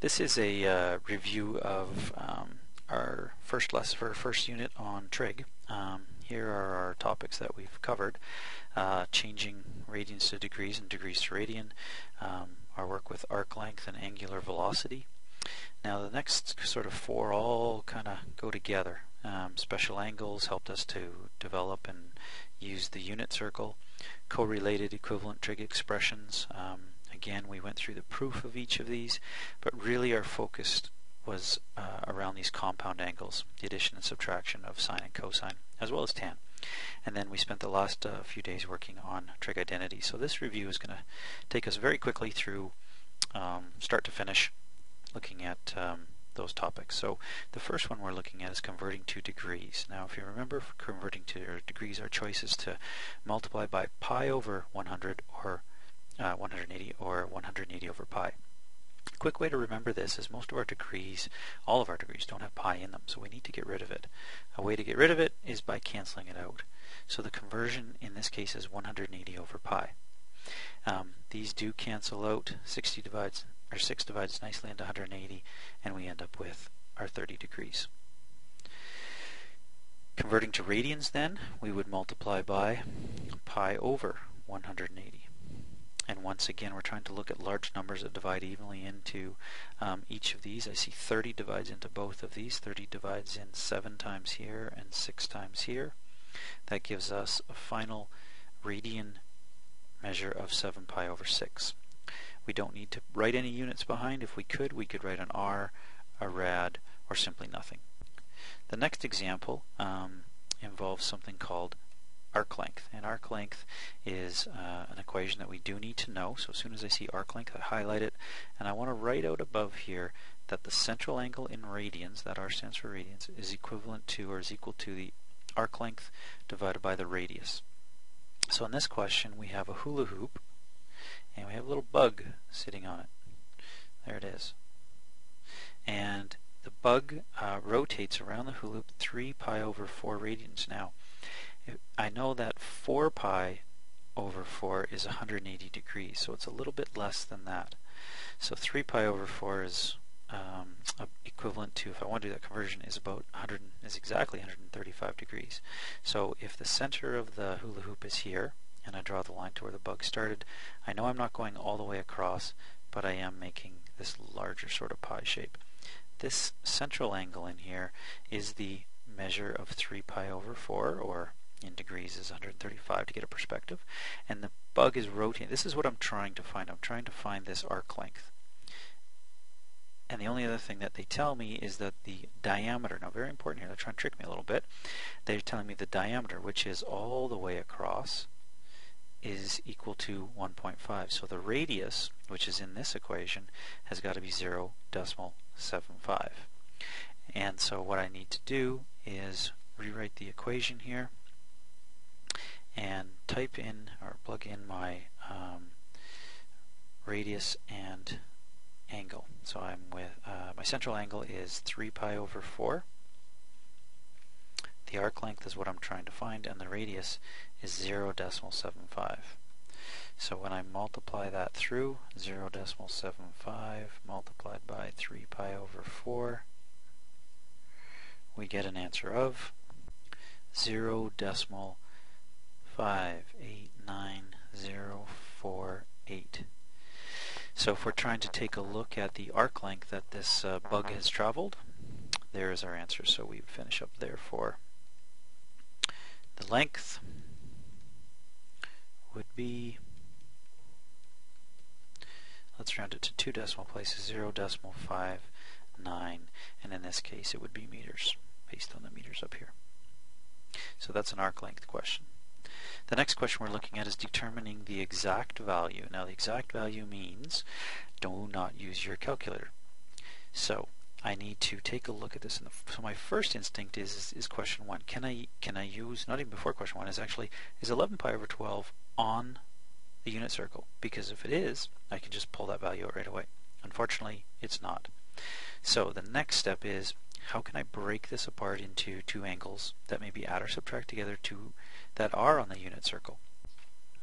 This is a review of our first lesson for our first unit on Trig. Here are our topics that we've covered: changing radians to degrees and degrees to radian, our work with arc length and angular velocity. Now the next sort of four all kind of go together. Special angles helped us to develop and use the unit circle. Correlated equivalent trig expressions. Again, we went through the proof of each of these, but really our focus was around these compound angles, the addition and subtraction of sine and cosine, as well as tan. And then we spent the last few days working on trig identities. So this review is going to take us very quickly through start to finish, looking at those topics. So the first one we're looking at is converting to degrees. Now if you remember, for converting to degrees, our choice is to multiply by pi over 100 or 180 or 180 over pi. A quick way to remember this is most of our degrees, all of our degrees, don't have pi in them, so we need to get rid of it. A way to get rid of it is by canceling it out. So the conversion in this case is 180 over pi. These do cancel out. 6 divides nicely into 180, and we end up with our 30 degrees. Converting to radians then, we would multiply by pi over 180. And once again, we're trying to look at large numbers that divide evenly into each of these. I see 30 divides into both of these. 30 divides in 7 times here and 6 times here. That gives us a final radian measure of 7 pi over 6. We don't need to write any units behind. If we could write an R, a rad, or simply nothing. The next example involves something called arc length, and arc length is an equation that we do need to know. So as soon as I see arc length, I highlight it, and I want to write out above here that the central angle in radians, that R stands for radians, is equivalent to or is equal to the arc length divided by the radius. So in this question we have a hula hoop, and we have a little bug sitting on it. There it is. And the bug rotates around the hula hoop 3 pi over 4 radians. Now I know that 4 pi over 4 is 180 degrees, so it's a little bit less than that. So 3 pi over 4 is equivalent to, if I want to do that conversion, is exactly 135 degrees. So if the center of the hula hoop is here, and I draw the line to where the bug started, I know I'm not going all the way across, but I am making this larger sort of pie shape. This central angle in here is the measure of 3 pi over 4, or in degrees is 135 to get a perspective, and the bug is rotating. This is what I'm trying to find. I'm trying to find this arc length. And the only other thing that they tell me is that the diameter, now very important here, they're trying to trick me a little bit, they're telling me the diameter, which is all the way across, is equal to 1.5. So the radius, which is in this equation, has got to be 0.75. And so what I need to do is rewrite the equation here and type in or plug in my radius and angle. So I'm with my central angle is 3 pi over 4. The arc length is what I'm trying to find, and the radius is 0.75. So when I multiply that through, 0.75 multiplied by 3 pi over 4, we get an answer of 0.589048. So if we're trying to take a look at the arc length that this bug has traveled, there is our answer. So we finish up there for the length would be, let's round it to 2 decimal places, 0.59, and in this case it would be meters, based on the meters up here. So that's an arc length question. The next question we're looking at is determining the exact value. Now the exact value means do not use your calculator. So I need to take a look at this. So my first instinct is question 1. Can I use, not even before question 1, is 11 pi over 12 on the unit circle? Because if it is, I can just pull that value out right away. Unfortunately, it's not. So the next step is, how can I break this apart into two angles that maybe add or subtract together that are on the unit circle?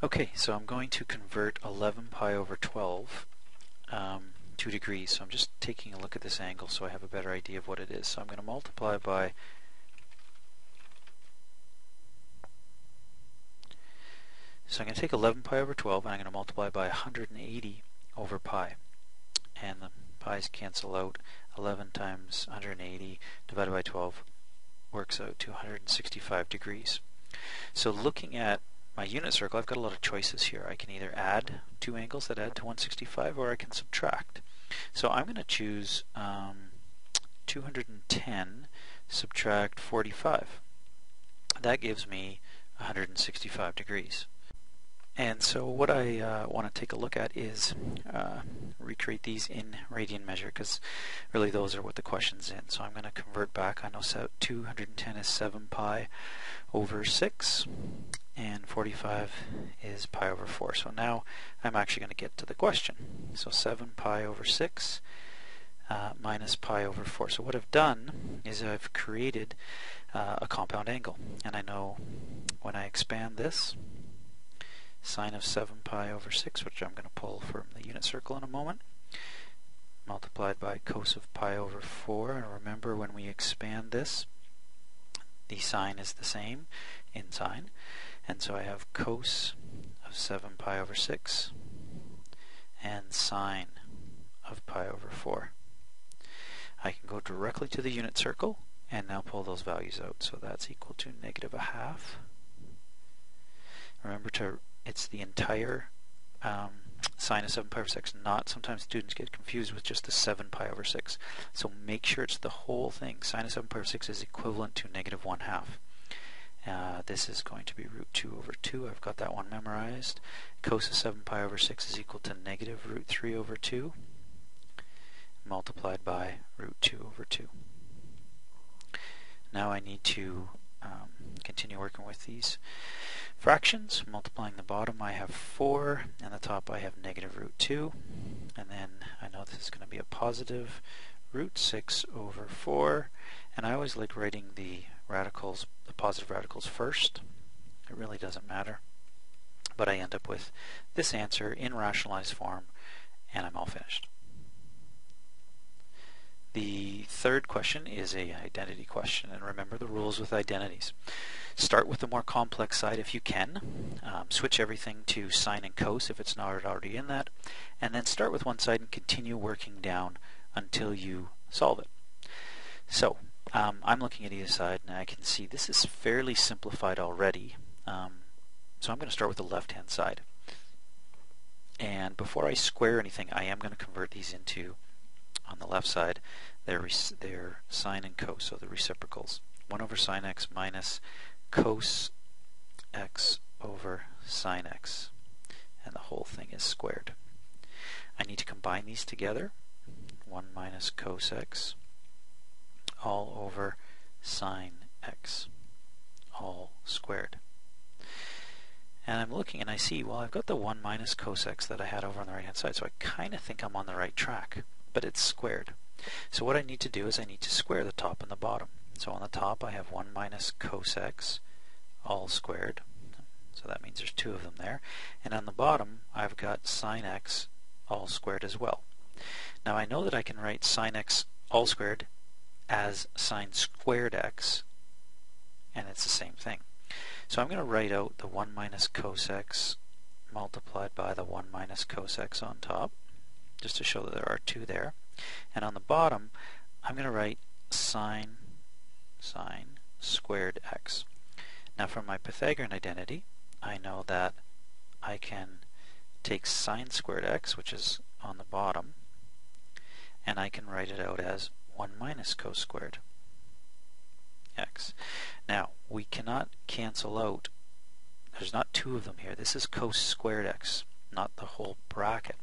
Okay, so I'm going to convert 11 pi over 12 2 degrees. So I'm just taking a look at this angle so I have a better idea of what it is. So I'm going to multiply by So I'm going to take 11 pi over 12 and I'm going to multiply by 180 over pi. And the pi's cancel out. 11 times 180 divided by 12 works out to 165 degrees. So looking at my unit circle, I've got a lot of choices here. I can either add two angles that add to 165 or I can subtract. So I'm going to choose 210 subtract 45. That gives me 165 degrees. And so what I want to take a look at is recreate these in radian measure, because really those are what the question's in. So I'm going to convert back. I know 210 is 7 pi over 6, and 45 is pi over 4. So now I'm actually going to get to the question. So 7 pi over 6 minus pi over 4. So what I've done is I've created a compound angle. And I know when I expand this, sine of 7 pi over 6, which I'm going to pull from the unit circle in a moment, multiplied by cos of pi over 4. And remember, when we expand this, the sign is the same in sine. And so I have cos of 7 pi over 6 and sine of pi over 4. I can go directly to the unit circle and now pull those values out. So that's equal to negative a half. Remember, it's the entire sine of 7 pi over 6. Sometimes students get confused with just the 7 pi over 6. So make sure it's the whole thing. Sine of 7 pi over 6 is equivalent to negative 1/2. This is going to be root 2 over 2. I've got that one memorized. Cos of 7 pi over 6 is equal to negative root 3 over 2 multiplied by root 2 over 2. Now I need to continue working with these fractions. Multiplying the bottom, I have 4, and the top I have negative root 2, and then I know this is going to be a positive root 6 over 4, and I always like writing the radicals, the positive radicals first. It really doesn't matter, but I end up with this answer in rationalized form, and I'm all finished. The third question is an identity question, and remember the rules with identities. Start with the more complex side if you can. Switch everything to sine and cos if it's not already in that, and then start with one side and continue working down until you solve it. So I'm looking at either side, and I can see this is fairly simplified already. So I'm going to start with the left-hand side. And before I square anything, I am going to convert these into, on the left side, they're sine and cos, so the reciprocals. 1 over sine x minus cos x over sine x. And the whole thing is squared. I need to combine these together. 1 minus cos x all over sine x, all squared. And I'm looking and I see, well, I've got the 1 minus cos x that I had over on the right hand side, so I kind of think I'm on the right track, but it's squared. So what I need to do is I need to square the top and the bottom. So on the top I have 1 minus cos x all squared, so that means there's 2 of them there, and on the bottom I've got sine x all squared as well. Now I know that I can write sine x all squared as sine squared x, and it's the same thing. So I'm going to write out the 1 minus cos x multiplied by the 1 minus cos x on top, just to show that there are 2 there. And on the bottom, I'm going to write sine squared x. Now from my Pythagorean identity, I know that I can take sine squared x, which is on the bottom, and I can write it out as 1 minus cos squared x. Now, we cannot cancel out, there's not 2 of them here. This is cos squared x, not the whole bracket.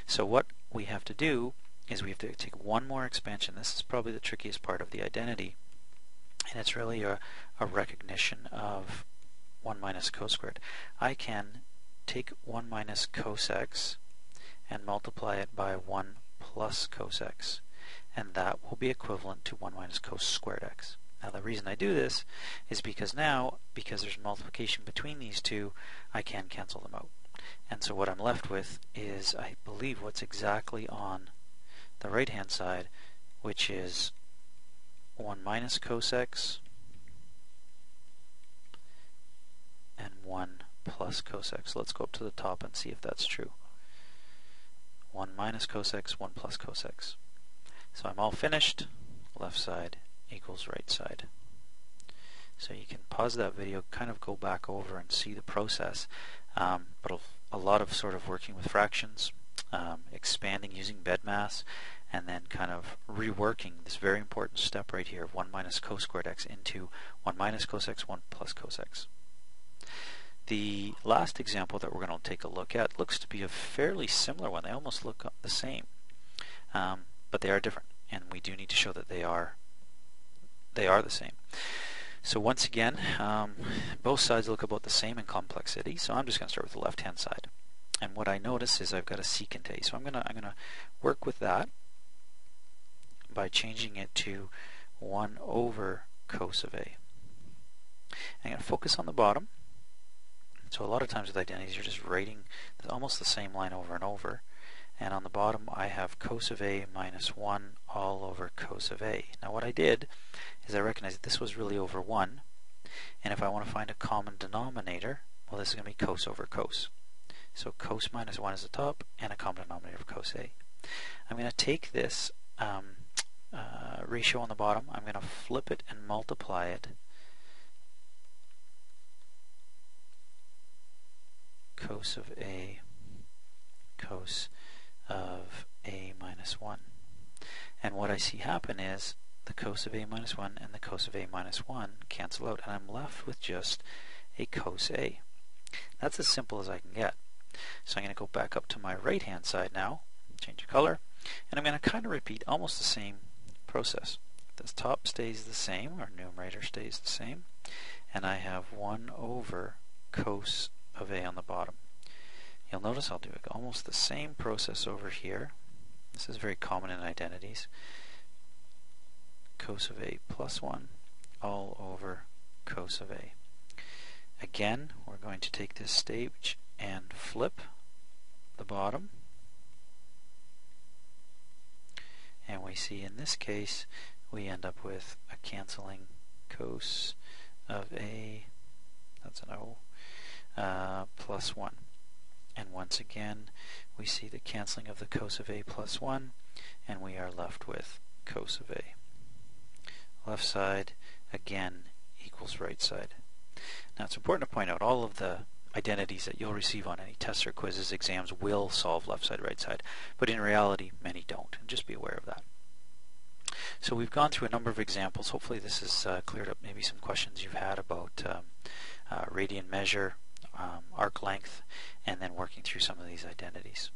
So what we have to do is we have to take one more expansion. This is probably the trickiest part of the identity, and it's really a recognition of 1 minus cos squared. I can take 1 minus cos x and multiply it by 1 plus cos x, and that will be equivalent to 1 minus cos squared x. Now the reason I do this is because there's multiplication between these two, I can cancel them out. And so what I'm left with is, I believe, what's exactly on the right hand side, which is 1 minus cos x and 1 plus cos x. Let's go up to the top and see if that's true. 1 minus cos x, 1 plus cos x. So I'm all finished. Left side equals right side. So you can pause that video, kind of go back over and see the process. But a lot of sort of working with fractions, expanding using BEDMAS, and then kind of reworking this very important step right here of 1 minus cos squared x into 1 minus cos x, 1 plus cos x. The last example that we're going to take a look at looks to be a fairly similar one. They almost look the same, but they are different, and we do need to show that they are the same. So once again, both sides look about the same in complexity, so I'm just going to start with the left-hand side. And what I notice is I've got a secant a, so I'm going to work with that by changing it to 1 over cos of a. I'm going to focus on the bottom. So a lot of times with identities, you're just writing almost the same line over and over. And on the bottom, I have cos of a minus 1 all over cos of a. Now what I did is I recognized that this was really over 1. And if I want to find a common denominator, well, this is going to be cos over cos. So cos minus 1 is the top, and a common denominator of cos a. I'm going to take this ratio on the bottom, I'm going to flip it and multiply it. Cos of a minus 1. And what I see happen is the cos of a minus 1 and the cos of a minus 1 cancel out, and I'm left with just a cos a. That's as simple as I can get. So I'm going to go back up to my right hand side now, change the color, and I'm going to kind of repeat almost the same process. The top stays the same, or numerator stays the same, and I have 1 over cos of a on the bottom. You'll notice I'll do almost the same process over here. This is very common in identities. Cos of a plus 1 all over cos of a. Again, we're going to take this stage and flip the bottom. And we see in this case we end up with a canceling cos of a, that's an O, plus 1. And once again we see the canceling of the cos of a plus 1, and we are left with cos of a. Left side again equals right side. Now it's important to point out all of the identities that you'll receive on any tests or quizzes, exams will solve left side, right side, but in reality many don't, and just be aware of that. So we've gone through a number of examples. Hopefully this has cleared up maybe some questions you've had about radian measure, arc length, and then working through some of these identities.